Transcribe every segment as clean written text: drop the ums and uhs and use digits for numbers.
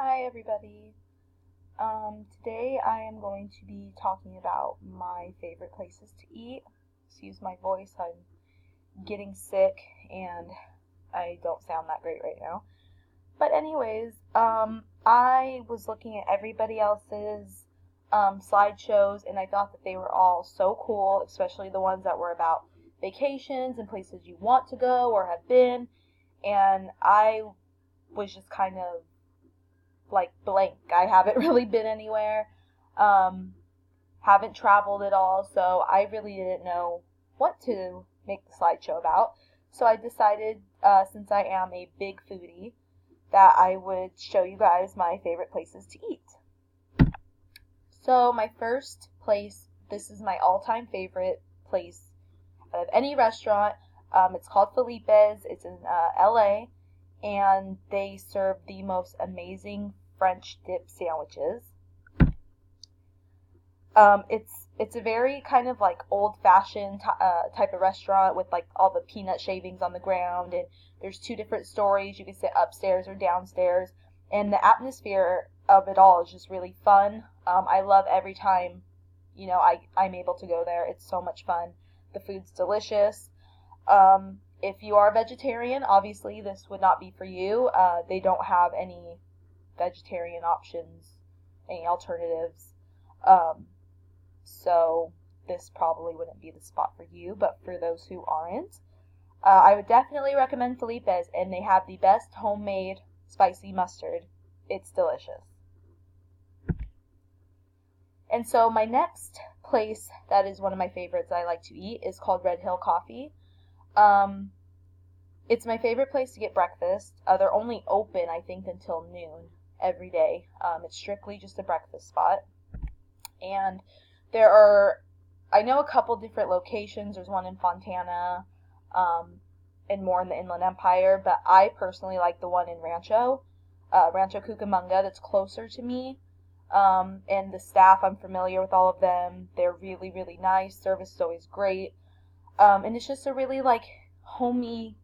Hi everybody. Today I am going to be talking about my favorite places to eat. Excuse my voice, I'm getting sick and I don't sound that great right now. But anyways, I was looking at everybody else's slideshows and I thought that they were all so cool, especially the ones that were about vacations and places you want to go or have been. And I was just kind of like blank. I haven't really been anywhere. Um, haven't traveled at all, so I really didn't know what to make the slideshow about. So I decided, since I am a big foodie, that I would show you guys my favorite places to eat. So my first place, this is my all-time favorite place of any restaurant. It's called Felipe's. It's in LA, and they serve the most amazing French dip sandwiches. It's a very kind of like old-fashioned type of restaurant with like all the peanut shavings on the ground, and there's two different stories. You can sit upstairs or downstairs, and the atmosphere of it all is just really fun. I love every time, I'm able to go there. It's so much fun. The food's delicious. If you are a vegetarian, obviously this would not be for you. They don't have any vegetarian options, any alternatives. So this probably wouldn't be the spot for you, but for those who aren't, I would definitely recommend Felipe's, and they have the best homemade spicy mustard. It's delicious. And so my next place that is one of my favorites that I like to eat is called Red Hill Coffee. It's my favorite place to get breakfast. They're only open, I think, until noon every day. It's strictly just a breakfast spot. And I know a couple different locations. There's one in Fontana, and more in the Inland Empire, but I personally like the one in Rancho Cucamonga, that's closer to me. And the staff, I'm familiar with all of them. They're really, really nice. Service is always great. And it's just a really like homey,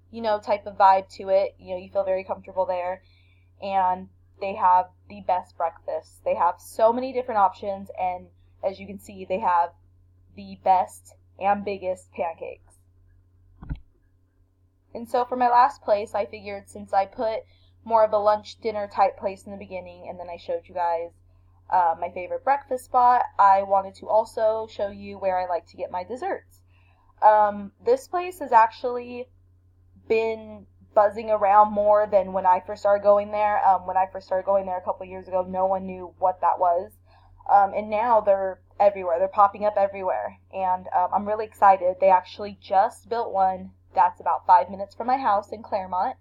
type of vibe to it. You feel very comfortable there. And they have the best breakfast. They have so many different options, and as you can see, they have the best and biggest pancakes. And so for my last place, I figured since I put more of a lunch dinner type place in the beginning, and then I showed you guys my favorite breakfast spot, I wanted to also show you where I like to get my desserts. This place has actually been buzzing around more than when I first started going there. When I first started going there a couple of years ago, no one knew what that was. And now they're everywhere. They're popping up everywhere. And I'm really excited. They actually just built one that's about 5 minutes from my house in Claremont.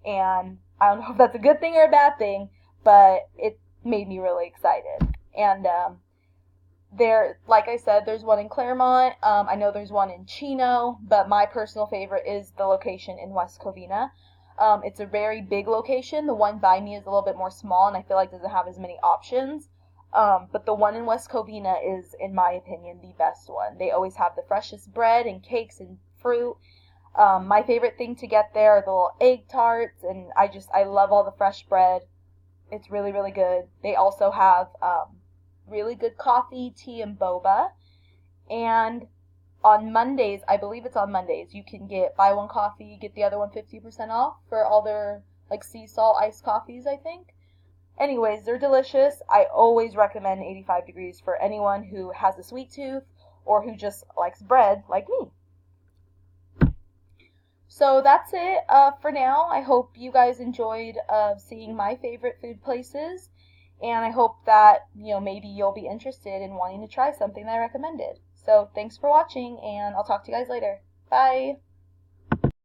And I don't know if that's a good thing or a bad thing, but it made me really excited. And like I said, there's one in Claremont. I know there's one in Chino, but my personal favorite is the location in West Covina. It's a very big location. The one by me is a little bit more small, and I feel like doesn't have as many options. But the one in West Covina is, in my opinion, the best one. They always have the freshest bread and cakes and fruit. My favorite thing to get there are the little egg tarts, and I love all the fresh bread. It's really, really good. They also have really good coffee, tea, and boba. And on Mondays, I believe it's on Mondays, you can buy one coffee, get the other one 50% off for all their like sea salt iced coffees, I think. Anyways, they're delicious. I always recommend 85 Degrees for anyone who has a sweet tooth or who just likes bread like me. So that's it for now. I hope you guys enjoyed seeing my favorite food places. And I hope that, maybe you'll be interested in wanting to try something that I recommended. So thanks for watching, and I'll talk to you guys later. Bye!